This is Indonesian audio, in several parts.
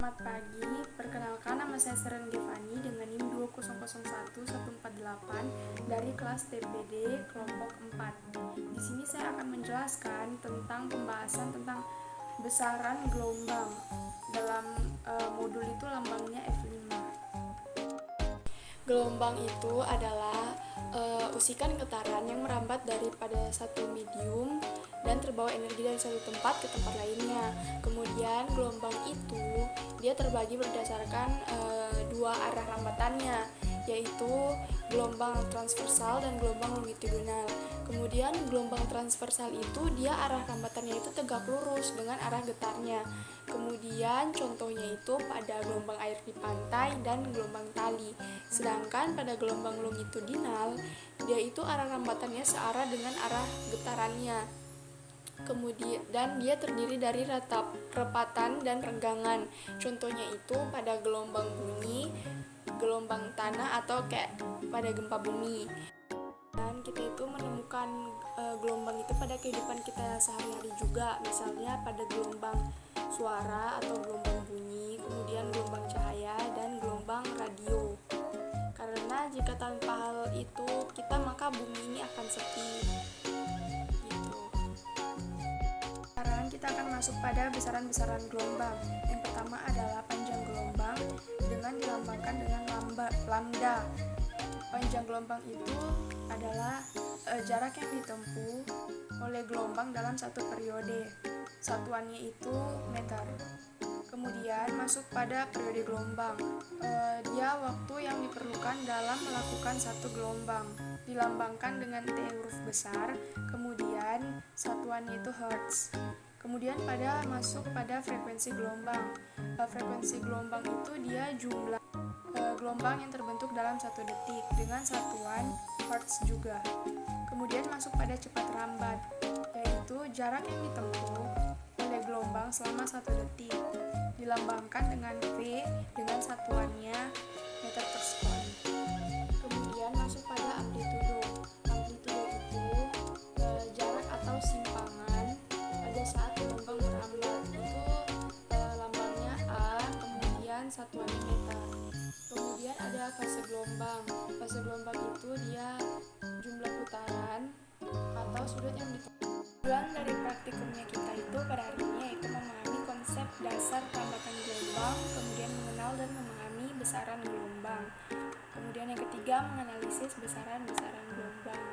Selamat pagi, perkenalkan nama saya Seren Devani dengan NIM 2001148 dari kelas TPD kelompok 4. Di sini saya akan menjelaskan tentang pembahasan tentang besaran gelombang. Dalam modul itu lambangnya F5. Gelombang itu adalah usikan getaran yang merambat daripada satu medium dan terbawa energi dari satu tempat ke tempat lainnya. Kemudian gelombang itu dia terbagi berdasarkan dua arah rambatannya, yaitu gelombang transversal dan gelombang longitudinal. Kemudian gelombang transversal itu dia arah rambatannya itu tegak lurus dengan arah getarnya. Kemudian contohnya itu pada gelombang air di pantai dan gelombang tali. Sedangkan pada gelombang longitudinal dia itu arah rambatannya searah dengan arah getarannya. Kemudian dan dia terdiri dari repatan dan renggangan. Contohnya itu pada gelombang bunyi, gelombang tanah atau kayak pada gempa bumi. Dan kita itu menemukan gelombang itu pada kehidupan kita sehari-hari juga, misalnya pada gelombang suara atau gelombang bunyi, kemudian gelombang cahaya dan gelombang radio. Karena jika tanpa hal itu kita, maka bumi ini akan sepi. Gitu. Sekarang kita akan masuk pada besaran-besaran gelombang. Yang pertama adalah panjang gelombang dengan dilambangkan dengan lambda. Panjang gelombang itu adalah jarak yang ditempuh oleh gelombang dalam satu periode. Satuannya itu meter. Kemudian masuk pada periode gelombang. Dia waktu yang diperlukan dalam melakukan satu gelombang. Dilambangkan dengan T huruf besar. Kemudian satuannya itu hertz. Kemudian masuk pada frekuensi gelombang. Frekuensi gelombang itu dia jumlah gelombang yang terbentuk dalam 1 detik dengan satuan hertz juga. Kemudian masuk pada cepat rambat, yaitu jarak yang ditempuh oleh gelombang selama 1 detik. Dilambangkan dengan V dengan satuannya meter per sekon. Kemudian masuk pada amplitudo. Amplitudo itu jarak atau simpangan pada saat gelombang merambat. Itu lambangnya A, kemudian satuannya meter. Kemudian ada fase gelombang. Fase gelombang itu dia jumlah putaran atau sudut yang ditempuh. Tujuan dari praktikumnya kita itu pada hari ini yaitu memahami konsep dasar perambatan gelombang, kemudian mengenal dan memahami besaran gelombang. Kemudian yang ketiga, menganalisis besaran-besaran gelombang.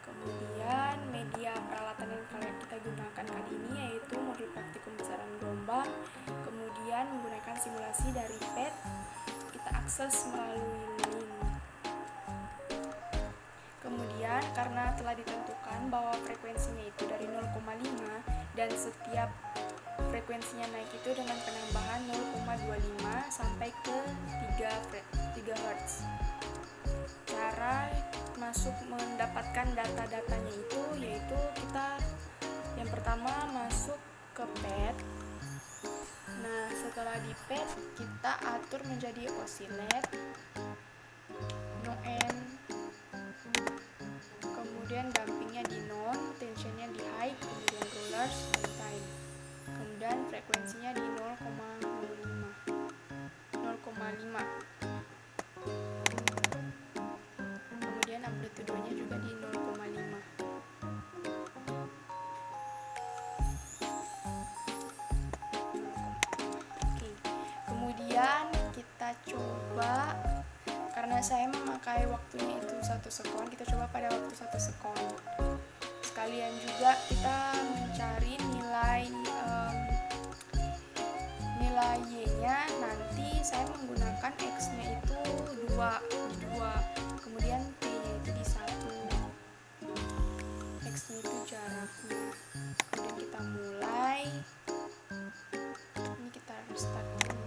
Kemudian media peralatan yang kita gunakan kali ini yaitu modul praktikum besaran gelombang. Kemudian menggunakan simulasi dari PET, kita akses melalui link. Kemudian karena telah ditentukan bahwa frekuensinya itu dari 0,5 dan setiap frekuensinya naik itu dengan penambahan 0,25 sampai ke 3 Hz. Cara masuk mendapatkan data-datanya itu yaitu kita yang pertama masuk ke PET. Nah, setelah di PET kita atur menjadi oscillate, no end, kemudian dampingnya di non, tensionnya di high, kemudian rollers dan time. Kemudian frekuensinya di 0,5. Kemudian amplitudonya juga di 0,5. Oke. Kemudian kita coba, karena saya memakai waktunya itu 1 sekon, kita coba pada waktu 1 sekon. Sekalian juga kita mencari nilai Y-nya. Nanti saya menggunakan X-nya itu 2, kemudian T-nya itu di 1. X-nya itu jaraknya. Kemudian kita mulai. Ini kita restart dulu.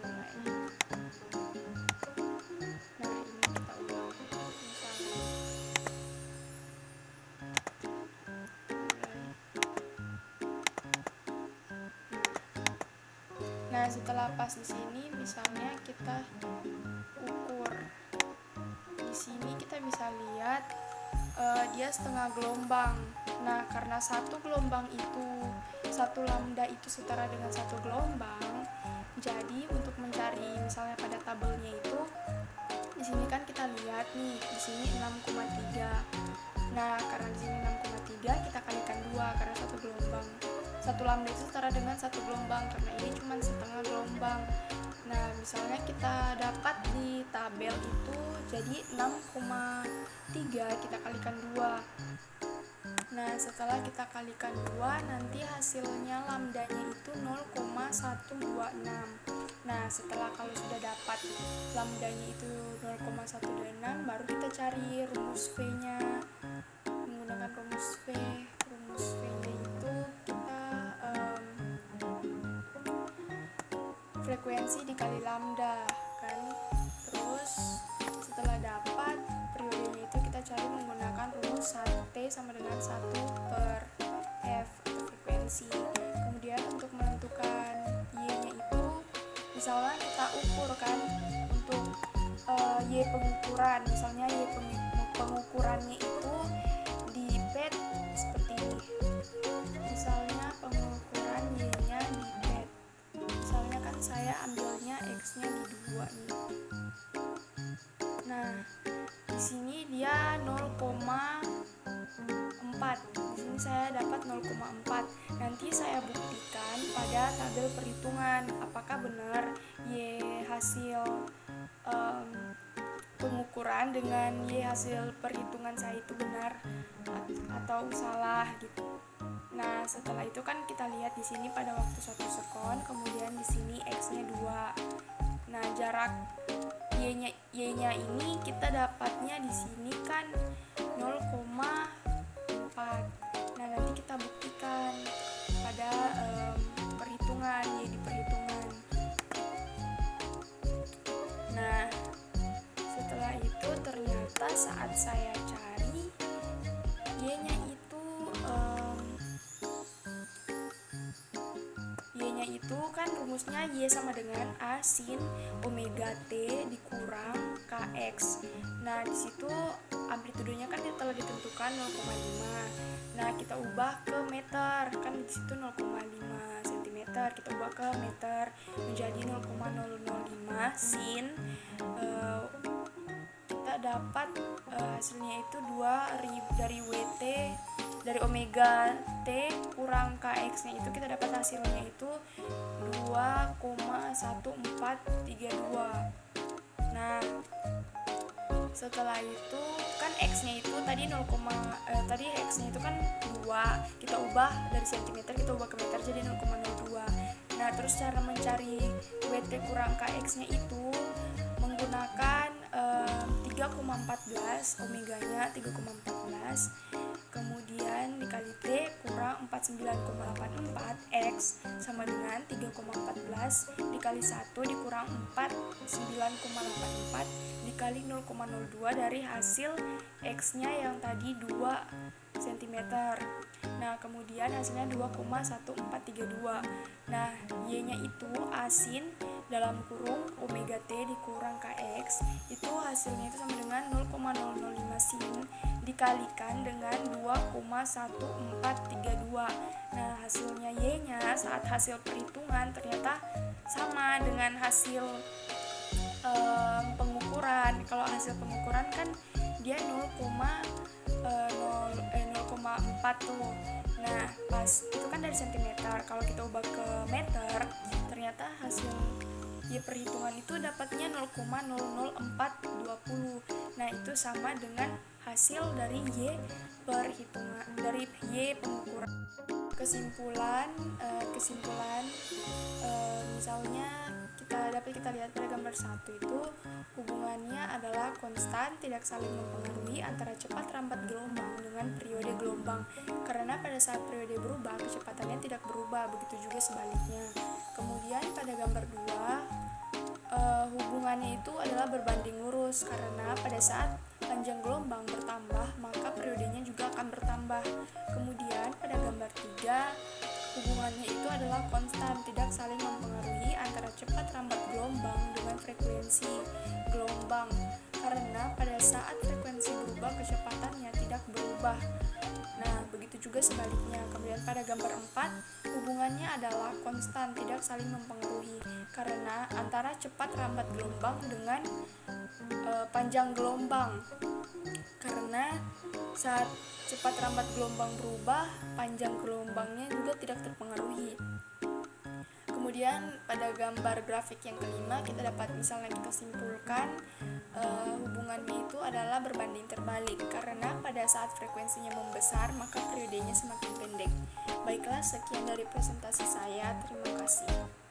Mulai. Nah, ini kita ulang. Misalnya. Nah, setelah pas di sini, misalnya kita ukur. Di sini kita bisa lihat dia setengah gelombang. Nah, karena satu gelombang itu satu lambda itu setara dengan satu gelombang, jadi untuk mencari misalnya pada tabelnya itu di sini kan kita lihat nih, di sini 6,3. Nah, karena di sini 6,3 kita kalikan 2 karena satu gelombang. Satu lambda itu setara dengan satu gelombang karena ini cuma setengah gelombang. Nah, misalnya kita dapat di tabel itu jadi 6,3 kita kalikan 2. Nah, setelah kita kalikan 2, nanti hasilnya lambdanya itu 0,126. Nah, setelah kalau sudah dapat lambdanya itu 0,126, baru kita cari rumus V-nya. Menggunakan rumus V. Rumus V-nya itu kita frekuensi dikali lambda kan. Terus setelah dapat periodenya itu kita cari menggunakan rumus 1T sama dengan 1 per F atau frekuensi. Kemudian untuk menentukan Y-nya itu misalnya kita ukur kan untuk Y pengukuran, misalnya Y pengukurannya itu di pet seperti ini. Misalnya pengukuran Y-nya di pet, misalnya kan saya ambilnya X-nya di 2 nih. Nah, di sini dia 0,4. Di sini saya dapat 0,4. Nanti saya buktikan pada tabel perhitungan apakah benar Y hasil pengukuran dengan Y hasil perhitungan saya itu benar atau salah gitu. Nah, setelah itu kan kita lihat di sini pada waktu 1 sekon, kemudian di sini X-nya 2. Nah, jarak Y-nya ini kita dapatnya di sini kan 0,4. Nah, nanti kita buktikan pada perhitungan Y di perhitungan. Nah, setelah itu ternyata saat saya cari Y-nya itu kan rumusnya Y sama dengan A sin omega T dikurang KX. Nah, di situ amplitudenya kan telah ditentukan 0,5. Nah, kita ubah ke meter. Kan di situ 0,5 cm. Kita ubah ke meter menjadi 0,005 sin kita dapat hasilnya itu 2 dari WT dari omega T kurang KX nya itu kita dapat hasilnya itu 2,1432. Nah, setelah itu kan X nya itu tadi tadi X nya itu kan 2, kita ubah dari cm kita ubah ke meter jadi 0,02. Nah, terus cara mencari WT kurang KX nya itu menggunakan 3,14 omeganya 3,14 kemudian dikali T kurang 49,84 X sama dengan 3,14 dikali 1 dikurang 49,84 dikali 0,02 dari hasil X nya yang tadi 2 cm. Nah, kemudian hasilnya 2,1432. Nah, Y nya itu asin dalam kurung omega T dikurang KX itu hasilnya itu sama dengan 0,005 sin dikalikan dengan 2,1432. Nah, hasilnya Y nya saat hasil perhitungan ternyata sama dengan hasil pengukuran. Kalau hasil pengukuran kan dia 0,4 tuh. Nah, pas itu kan dari cm. Kalau kita ubah ke meter, ternyata hasil Y perhitungan itu dapatnya 0,00420. Nah, itu sama dengan hasil dari Y perhitungan dari Y pengukuran. Kesimpulan misalnya kita lihat pada gambar 1 itu hubungannya adalah konstan tidak saling mempengaruhi antara cepat rambat gelombang dengan periode gelombang karena pada saat periode berubah kecepatannya tidak berubah, begitu juga sebaliknya. Kemudian pada gambar 2 hubungannya itu adalah berbanding lurus karena pada saat panjang gelombang bertambah maka periodenya juga akan bertambah. Kemudian pada gambar 3 hubungannya itu adalah konstan, tidak saling mempengaruhi antara cepat rambat gelombang dengan frekuensi gelombang, karena pada saat frekuensi berubah kecepatannya tidak berubah. Nah, begitu juga sebaliknya. Kemudian pada gambar 4, hubungannya adalah konstan, tidak saling mempengaruhi, karena antara cepat rambat gelombang dengan panjang gelombang. Karena saat cepat rambat gelombang berubah, panjang gelombangnya juga tidak terpengaruhi. Kemudian pada gambar grafik yang kelima, kita dapat misalnya kita simpulkan hubungannya itu adalah berbanding terbalik, karena pada saat frekuensinya membesar maka periodenya semakin pendek. Baiklah, sekian dari presentasi saya. Terima kasih.